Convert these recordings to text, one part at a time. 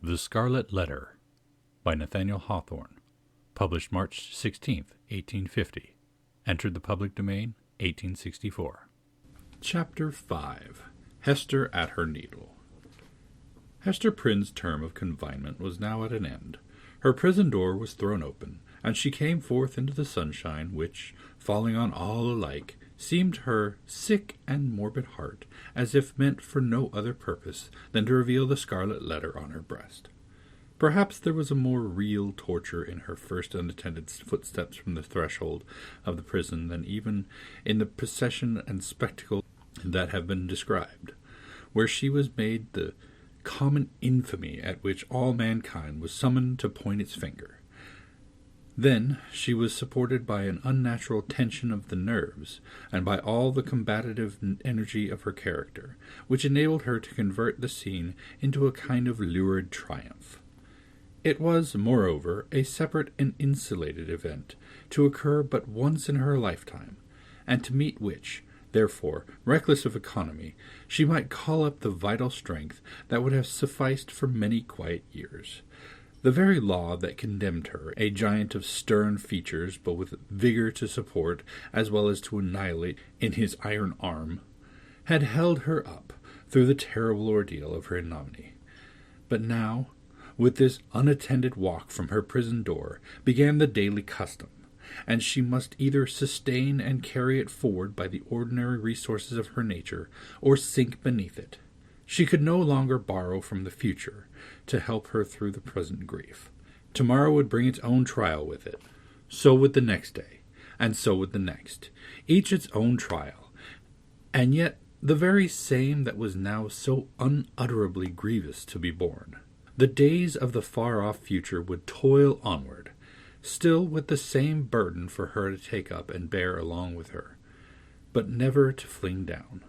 The Scarlet Letter by Nathaniel Hawthorne. Published March 16, 1850. Entered the public domain, 1864. Chapter 5. Hester at her needle. Hester Prynne's term of confinement was now at an end. Her prison door was thrown open, and she came forth into the sunshine, which, falling on all alike, seemed to her sick and morbid heart, as if meant for no other purpose than to reveal the scarlet letter on her breast. Perhaps there was a more real torture in her first unattended footsteps from the threshold of the prison than even in the procession and spectacle that have been described, where she was made the common infamy at which all mankind was summoned to point its finger. Then she was supported by an unnatural tension of the nerves, and by all the combative energy of her character, which enabled her to convert the scene into a kind of lurid triumph. It was, moreover, a separate and insulated event, to occur but once in her lifetime, and to meet which, therefore, reckless of economy, she might call up the vital strength that would have sufficed for many quiet years. The very law that condemned her, a giant of stern features, but with vigor to support as well as to annihilate in his iron arm, had held her up through the terrible ordeal of her ignominy. But now, with this unattended walk from her prison door, began the daily custom, and she must either sustain and carry it forward by the ordinary resources of her nature, or sink beneath it. She could no longer borrow from the future to help her through the present grief. Tomorrow would bring its own trial with it. So would the next day, and so would the next, each its own trial, and yet the very same that was now so unutterably grievous to be borne. The days of the far-off future would toil onward, still with the same burden for her to take up and bear along with her, but never to fling down.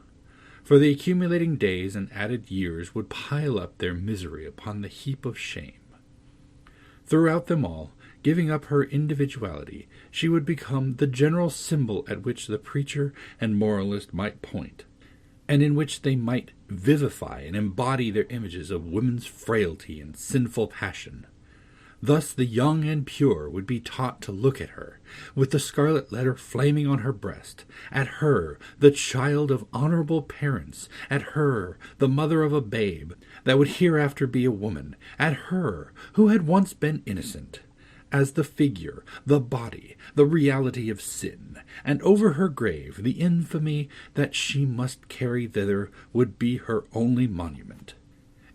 For the accumulating days and added years would pile up their misery upon the heap of shame. Throughout them all, giving up her individuality, she would become the general symbol at which the preacher and moralist might point, and in which they might vivify and embody their images of woman's frailty and sinful passion. Thus the young and pure would be taught to look at her, with the scarlet letter flaming on her breast, at her, the child of honorable parents, at her, the mother of a babe that would hereafter be a woman, at her, who had once been innocent, as the figure, the body, the reality of sin, and over her grave the infamy that she must carry thither would be her only monument.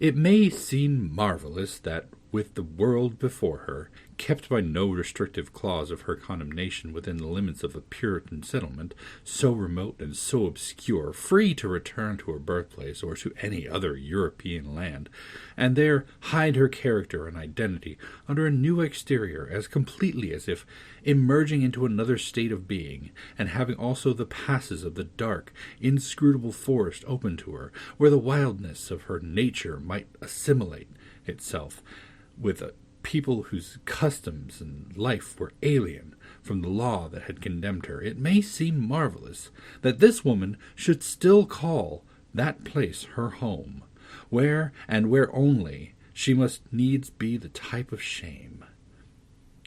It may seem marvelous that, with the world before her, kept by no restrictive clause of her condemnation within the limits of a Puritan settlement, so remote and so obscure, free to return to her birthplace or to any other European land, and there hide her character and identity under a new exterior as completely as if emerging into another state of being, and having also the passes of the dark, inscrutable forest open to her, where the wildness of her nature might assimilate itself with a people whose customs and life were alien from the law that had condemned her, it may seem marvelous that this woman should still call that place her home, where, and where only, she must needs be the type of shame.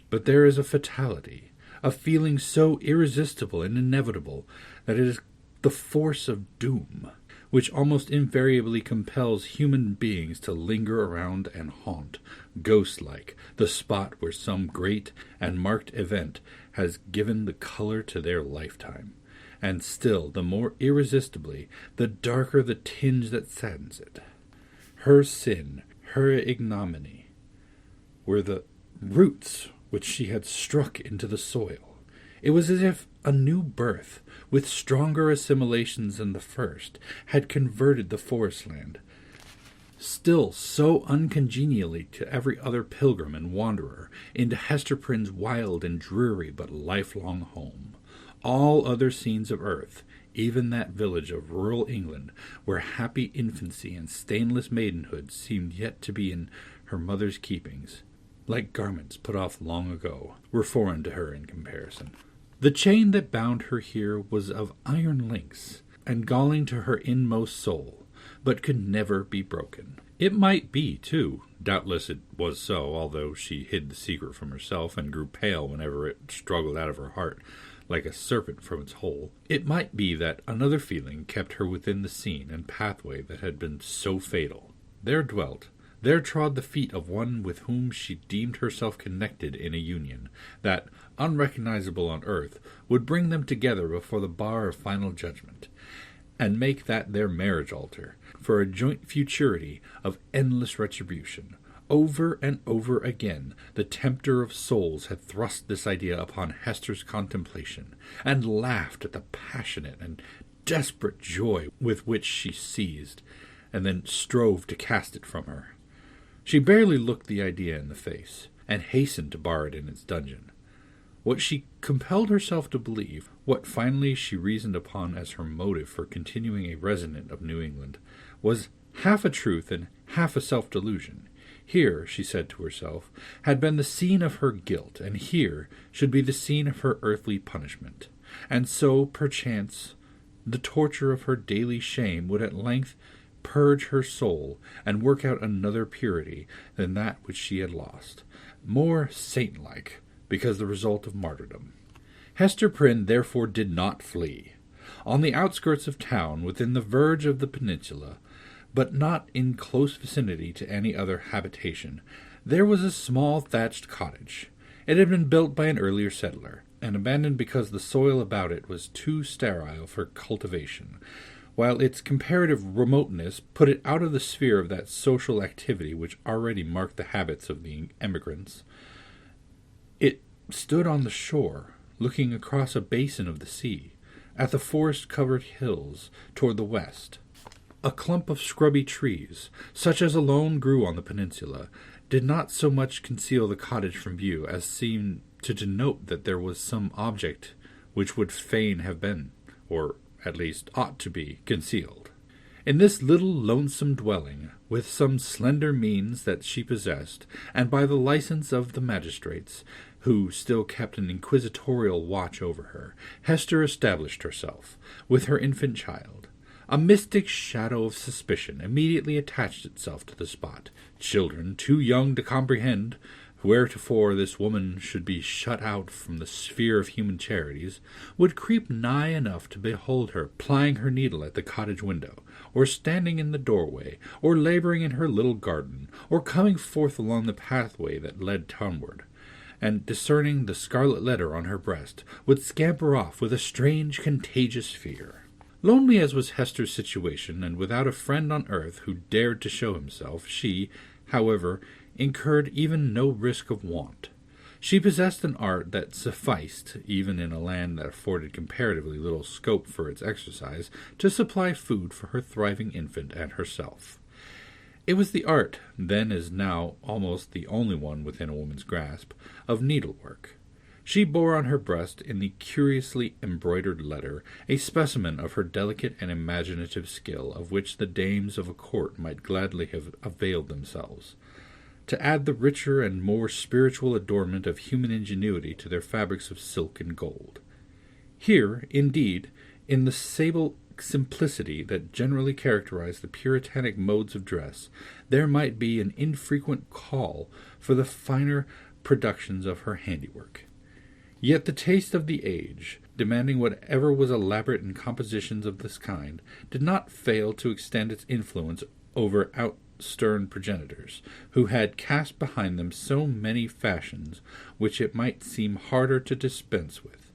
But there is a fatality, a feeling so irresistible and inevitable that it is the force of doom, which almost invariably compels human beings to linger around and haunt, ghost-like, the spot where some great and marked event has given the color to their lifetime, and still the more irresistibly, the darker the tinge that saddens it. Her sin, her ignominy, were the roots which she had struck into the soil. It was as if a new birth, with stronger assimilations than the first, had converted the forest land, still so uncongenially to every other pilgrim and wanderer, into Hester Prynne's wild and dreary but lifelong home. All other scenes of earth, even that village of rural England, where happy infancy and stainless maidenhood seemed yet to be in her mother's keepings, like garments put off long ago, were foreign to her in comparison. The chain that bound her here was of iron links, and galling to her inmost soul, but could never be broken. It might be, too. Doubtless it was so, although she hid the secret from herself and grew pale whenever it struggled out of her heart, like a serpent from its hole. It might be that another feeling kept her within the scene and pathway that had been so fatal. There trod the feet of one with whom she deemed herself connected in a union, that, unrecognizable on earth, would bring them together before the bar of final judgment, and make that their marriage altar, for a joint futurity of endless retribution. Over and over again the tempter of souls had thrust this idea upon Hester's contemplation, and laughed at the passionate and desperate joy with which she seized, and then strove to cast it from her. She barely looked the idea in the face, and hastened to bar it in its dungeon. What she compelled herself to believe, what finally she reasoned upon as her motive for continuing a resident of New England, was half a truth and half a self-delusion. Here, she said to herself, had been the scene of her guilt, and here should be the scene of her earthly punishment. And so, perchance, the torture of her daily shame would at length purge her soul and work out another purity than that which she had lost, more saint-like, because the result of martyrdom. Hester Prynne therefore did not flee. On the outskirts of town, within the verge of the peninsula, but not in close vicinity to any other habitation, there was a small thatched cottage. It had been built by an earlier settler, and abandoned because the soil about it was too sterile for cultivation, while its comparative remoteness put it out of the sphere of that social activity which already marked the habits of the emigrants. It stood on the shore, looking across a basin of the sea, at the forest-covered hills toward the west. A clump of scrubby trees, such as alone grew on the peninsula, did not so much conceal the cottage from view as seemed to denote that there was some object which would fain have been, or at least ought to be, concealed. In this little lonesome dwelling, with some slender means that she possessed, and by the license of the magistrates, who still kept an inquisitorial watch over her, Hester established herself, with her infant child. A mystic shadow of suspicion immediately attached itself to the spot. Children, too young to comprehend wheretofore this woman should be shut out from the sphere of human charities, would creep nigh enough to behold her plying her needle at the cottage window, or standing in the doorway, or laboring in her little garden, or coming forth along the pathway that led townward, and, discerning the scarlet letter on her breast, would scamper off with a strange, contagious fear. Lonely as was Hester's situation, and without a friend on earth who dared to show himself, she, however, incurred even no risk of want. She possessed an art that sufficed, even in a land that afforded comparatively little scope for its exercise, to supply food for her thriving infant and herself. It was the art, then as now almost the only one within a woman's grasp, of needlework. She bore on her breast, in the curiously embroidered letter, a specimen of her delicate and imaginative skill, of which the dames of a court might gladly have availed themselves, to add the richer and more spiritual adornment of human ingenuity to their fabrics of silk and gold. Here, indeed, in the sable simplicity that generally characterized the puritanic modes of dress, there might be an infrequent call for the finer productions of her handiwork. Yet the taste of the age, demanding whatever was elaborate in compositions of this kind, did not fail to extend its influence over stern progenitors, who had cast behind them so many fashions which it might seem harder to dispense with.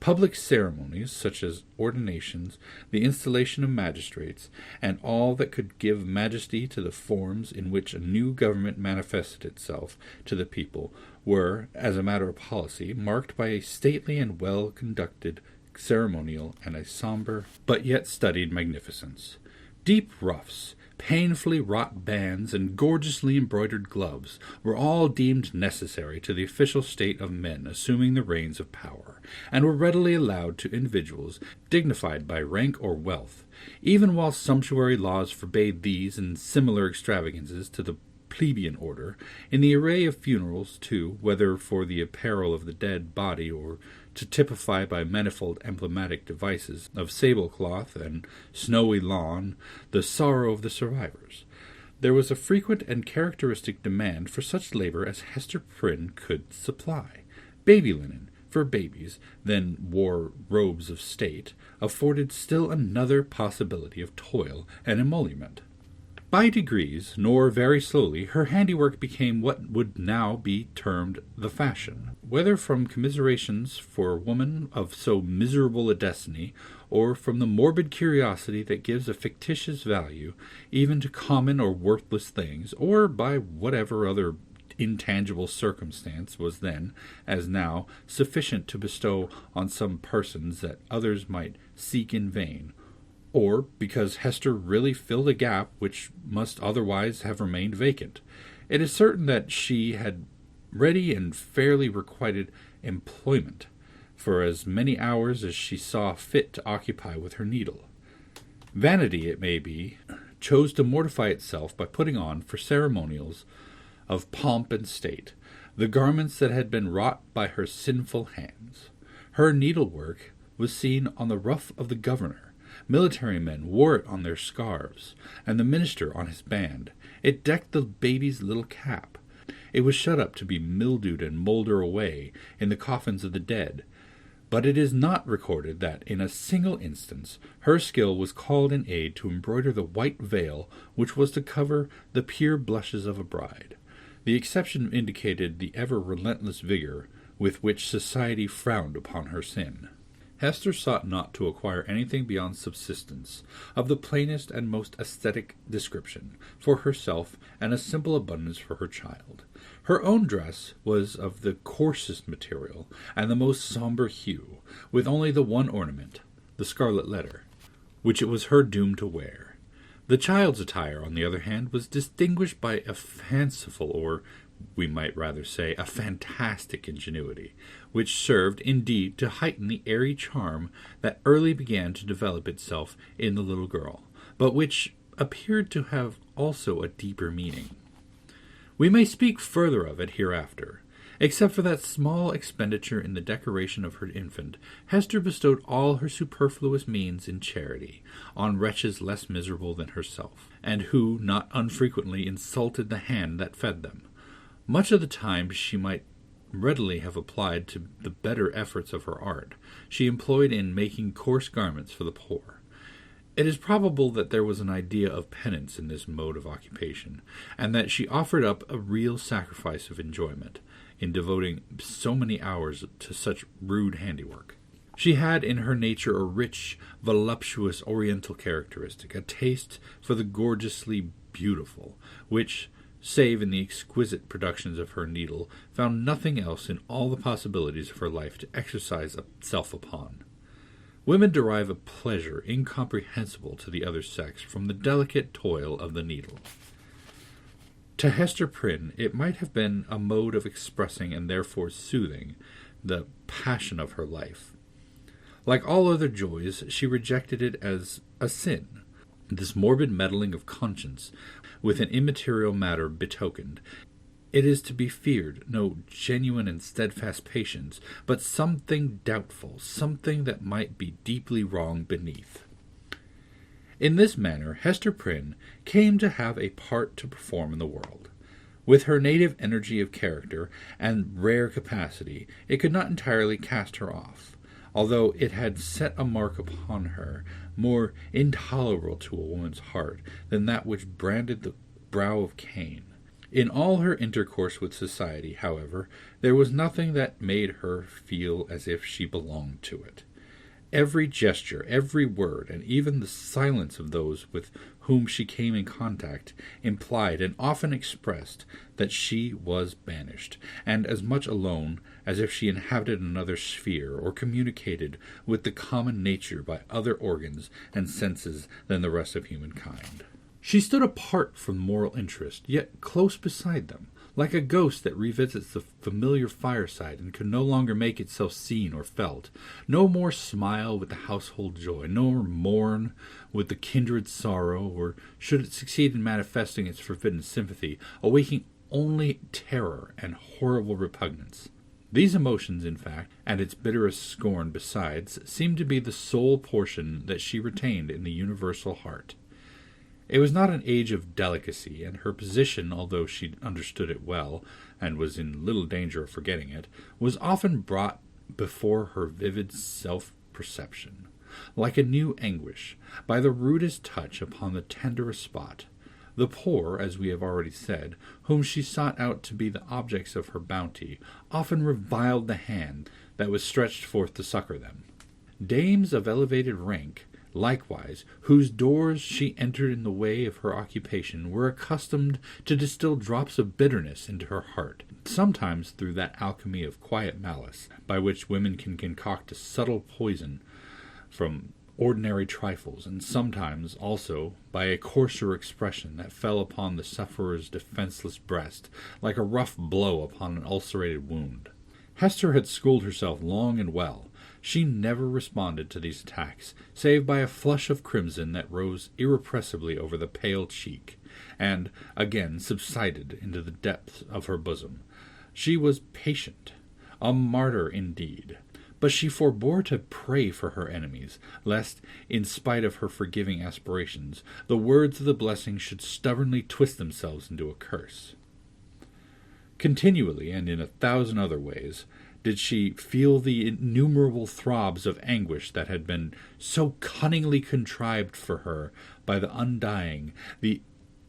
Public ceremonies, such as ordinations, the installation of magistrates, and all that could give majesty to the forms in which a new government manifested itself to the people, were, as a matter of policy, marked by a stately and well-conducted ceremonial and a sombre but yet studied magnificence. Deep ruffs, painfully wrought bands, and gorgeously embroidered gloves were all deemed necessary to the official state of men assuming the reins of power, and were readily allowed to individuals dignified by rank or wealth, even while sumptuary laws forbade these and similar extravagances to the plebeian order. In the array of funerals, too, whether for the apparel of the dead body or to typify by manifold emblematic devices of sable cloth and snowy lawn the sorrow of the survivors, There was a frequent and characteristic demand for such labor as Hester Prynne could supply. Baby linen, for babies, then wore robes of state, afforded still another possibility of toil and emolument. By degrees, nor very slowly, her handiwork became what would now be termed the fashion. Whether from commiserations for a woman of so miserable a destiny, or from the morbid curiosity that gives a fictitious value even to common or worthless things, or by whatever other intangible circumstance was then, as now, sufficient to bestow on some persons that others might seek in vain, or because Hester really filled a gap which must otherwise have remained vacant. It is certain that she had ready and fairly requited employment for as many hours as she saw fit to occupy with her needle. Vanity, it may be, chose to mortify itself by putting on, for ceremonials of pomp and state, the garments that had been wrought by her sinful hands. Her needlework was seen on the ruff of the governor. Military men wore it on their scarves, and the minister on his band. It decked the baby's little cap. It was shut up to be mildewed and moulder away in the coffins of the dead. But it is not recorded that, in a single instance, her skill was called in aid to embroider the white veil which was to cover the pure blushes of a bride. The exception indicated the ever-relentless vigor with which society frowned upon her sin. Hester sought not to acquire anything beyond subsistence, of the plainest and most aesthetic description, for herself, and a simple abundance for her child. Her own dress was of the coarsest material, and the most sombre hue, with only the one ornament, the Scarlet Letter, which it was her doom to wear. The child's attire, on the other hand, was distinguished by a fanciful, or we might rather say, a fantastic ingenuity, which served, indeed, to heighten the airy charm that early began to develop itself in the little girl, but which appeared to have also a deeper meaning. We may speak further of it hereafter. Except for that small expenditure in the decoration of her infant, Hester bestowed all her superfluous means in charity, on wretches less miserable than herself, and who not unfrequently insulted the hand that fed them. Much of the time she might readily have applied to the better efforts of her art, she employed in making coarse garments for the poor. It is probable that there was an idea of penance in this mode of occupation, and that she offered up a real sacrifice of enjoyment in devoting so many hours to such rude handiwork. She had in her nature a rich, voluptuous oriental characteristic, a taste for the gorgeously beautiful, which, save in the exquisite productions of her needle, found nothing else in all the possibilities of her life to exercise itself upon. Women derive a pleasure incomprehensible to the other sex from the delicate toil of the needle. To Hester Prynne it might have been a mode of expressing and therefore soothing the passion of her life. Like all other joys, she rejected it as a sin. This morbid meddling of conscience with an immaterial matter betokened, it is to be feared, no genuine and steadfast patience, but something doubtful, something that might be deeply wrong beneath. In this manner, Hester Prynne came to have a part to perform in the world. With her native energy of character and rare capacity, it could not entirely cast her off, although it had set a mark upon her more intolerable to a woman's heart than that which branded the brow of Cain. In all her intercourse with society, however, there was nothing that made her feel as if she belonged to it. Every gesture, every word, and even the silence of those with whom she came in contact implied and often expressed that she was banished, and as much alone as if she inhabited another sphere or communicated with the common nature by other organs and senses than the rest of humankind. She stood apart from moral interest, yet close beside them, like a ghost that revisits the familiar fireside and can no longer make itself seen or felt, no more smile with the household joy, nor mourn with the kindred sorrow, or should it succeed in manifesting its forbidden sympathy, awaking only terror and horrible repugnance. These emotions, in fact, and its bitterest scorn besides, seemed to be the sole portion that she retained in the universal heart. It was not an age of delicacy, and her position, although she understood it well, and was in little danger of forgetting it, was often brought before her vivid self-perception, like a new anguish, by the rudest touch upon the tenderest spot. The poor, as we have already said, whom she sought out to be the objects of her bounty, often reviled the hand that was stretched forth to succor them. Dames of elevated rank, likewise, whose doors she entered in the way of her occupation, were accustomed to distill drops of bitterness into her heart, sometimes through that alchemy of quiet malice, by which women can concoct a subtle poison from ordinary trifles, and sometimes also by a coarser expression that fell upon the sufferer's defenseless breast, like a rough blow upon an ulcerated wound. Hester had schooled herself long and well. She never responded to these attacks, save by a flush of crimson that rose irrepressibly over the pale cheek, and again subsided into the depths of her bosom. She was patient, a martyr indeed, but she forbore to pray for her enemies, lest, in spite of her forgiving aspirations, the words of the blessing should stubbornly twist themselves into a curse. Continually, and in 1,000 other ways, did she feel the innumerable throbs of anguish that had been so cunningly contrived for her by the undying, the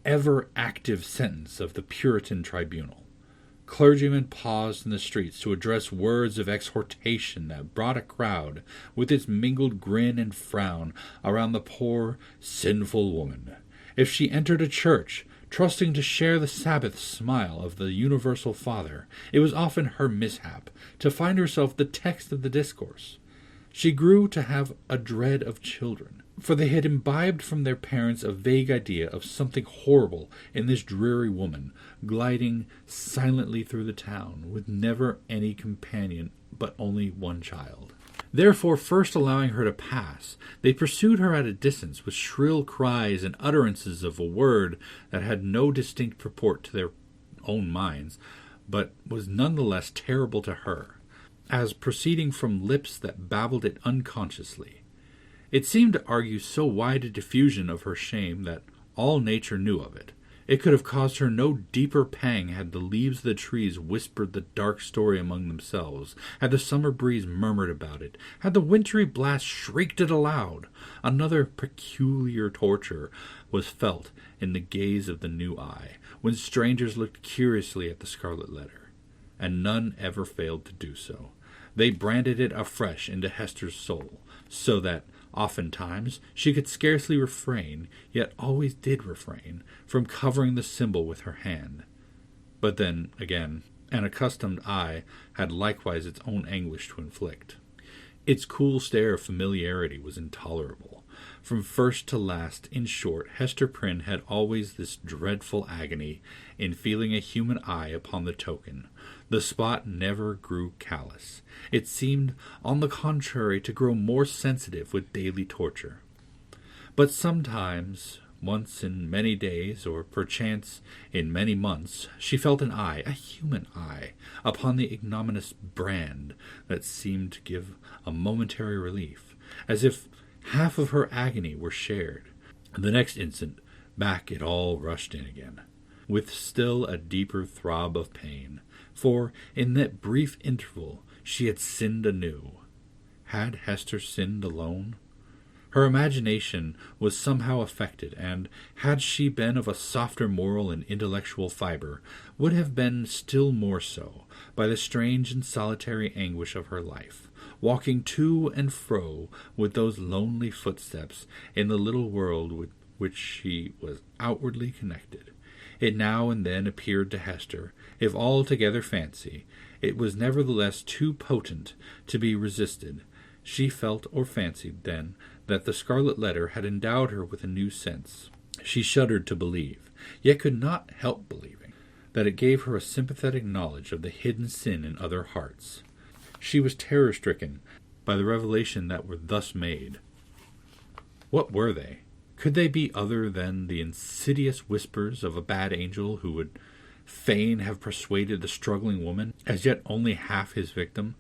ever-active sentence of the Puritan tribunal. Clergymen paused in the streets to address words of exhortation that brought a crowd, with its mingled grin and frown, around the poor, sinful woman. If she entered a church, trusting to share the Sabbath smile of the universal Father, it was often her mishap to find herself the text of the discourse. She grew to have a dread of children, for they had imbibed from their parents a vague idea of something horrible in this dreary woman, gliding silently through the town, with never any companion but only one child. Therefore, first allowing her to pass, they pursued her at a distance with shrill cries and utterances of a word that had no distinct purport to their own minds, but was none the less terrible to her, as proceeding from lips that babbled it unconsciously. It seemed to argue so wide a diffusion of her shame that all nature knew of it. It could have caused her no deeper pang had the leaves of the trees whispered the dark story among themselves, had the summer breeze murmured about it, had the wintry blast shrieked it aloud. Another peculiar torture was felt in the gaze of the new eye, when strangers looked curiously at the Scarlet Letter, and none ever failed to do so. They branded it afresh into Hester's soul, so that oftentimes she could scarcely refrain, yet always did refrain, from covering the symbol with her hand. But then, again, an accustomed eye had likewise its own anguish to inflict. Its cool stare of familiarity was intolerable. From first to last, in short, Hester Prynne had always this dreadful agony in feeling a human eye upon the token. The spot never grew callous. It seemed, on the contrary, to grow more sensitive with daily torture. But sometimes, once in many days, or perchance in many months, she felt an eye, a human eye, upon the ignominious brand that seemed to give a momentary relief, as if half of her agony were shared. The next instant, back it all rushed in again, with still a deeper throb of pain, for in that brief interval she had sinned anew. Had Hester sinned alone? Her imagination was somehow affected, and, had she been of a softer moral and intellectual fibre, would have been still more so, by the strange and solitary anguish of her life, walking to and fro with those lonely footsteps in the little world with which she was outwardly connected. It now and then appeared to Hester, if altogether fancy, it was nevertheless too potent to be resisted. She felt or fancied then that the Scarlet Letter had endowed her with a new sense. She shuddered to believe, yet could not help believing, that it gave her a sympathetic knowledge of the hidden sin in other hearts. She was terror-stricken by the revelation that were thus made. What were they? Could they be other than the insidious whispers of a bad angel who would fain have persuaded the struggling woman, as yet only half his victim,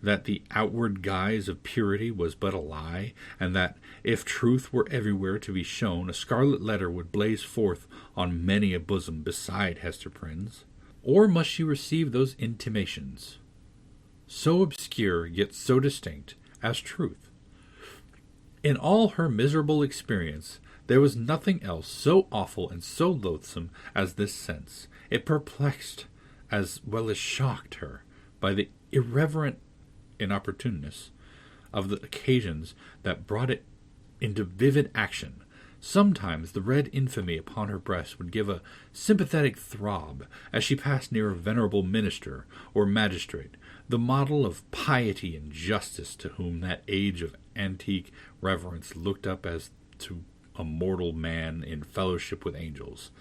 that the outward guise of purity was but a lie, and that, if truth were everywhere to be shown, a scarlet letter would blaze forth on many a bosom beside Hester Prynne's? Or must she receive those intimations, so obscure yet so distinct, as truth? In all her miserable experience, there was nothing else so awful and so loathsome as this sense. It perplexed as well as shocked her by the irreverent inopportuneness of the occasions that brought it into vivid action. Sometimes the red infamy upon her breast would give a sympathetic throb as she passed near a venerable minister or magistrate, the model of piety and justice, to whom that age of antique reverence looked up as to a mortal man in fellowship with angels.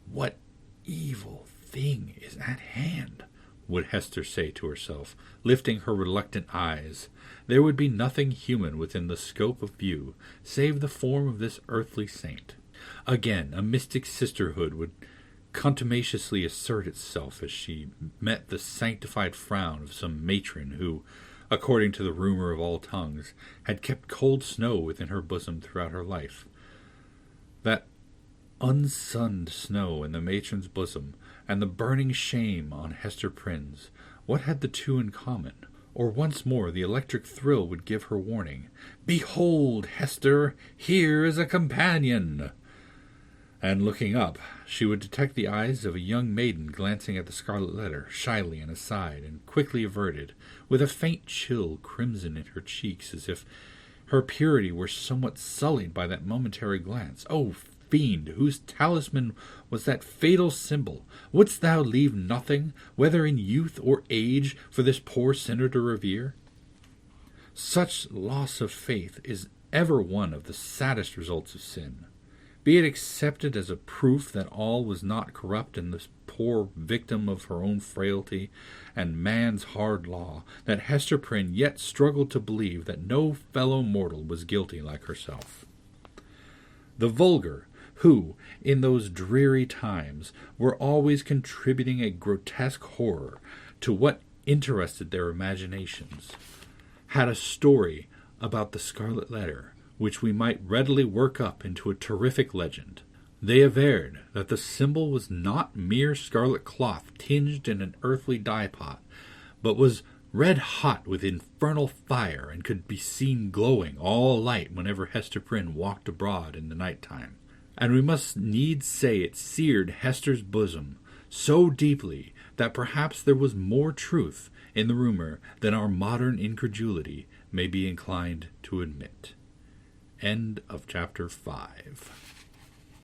What evil thing is at hand? Would Hester say to herself, lifting her reluctant eyes. There would be nothing human within the scope of view, save the form of this earthly saint. Again, a mystic sisterhood would contumaciously assert itself as she met the sanctified frown of some matron who, according to the rumor of all tongues, had kept cold snow within her bosom throughout her life. That unsunned snow in the matron's bosom, and the burning shame on Hester Prynne's, what had the two in common? Or once more the electric thrill would give her warning, "Behold, Hester, here is a companion!" And looking up, she would detect the eyes of a young maiden glancing at the scarlet letter, shyly and aside, and quickly averted, with a faint chill crimson in her cheeks, as if her purity were somewhat sullied by that momentary glance. "O fiend, whose talisman was that fatal symbol, wouldst thou leave nothing, whether in youth or age, for this poor sinner to revere?" Such loss of faith is ever one of the saddest results of sin. Be it accepted as a proof that all was not corrupt in this poor victim of her own frailty and man's hard law, that Hester Prynne yet struggled to believe that no fellow mortal was guilty like herself. The vulgar, who, in those dreary times, were always contributing a grotesque horror to what interested their imaginations, had a story about the Scarlet Letter which we might readily work up into a terrific legend. They averred that the symbol was not mere scarlet cloth tinged in an earthly dye-pot, but was red-hot with infernal fire, and could be seen glowing all light whenever Hester Prynne walked abroad in the night-time. And we must needs say it seared Hester's bosom so deeply that perhaps there was more truth in the rumor than our modern incredulity may be inclined to admit. End of chapter 5.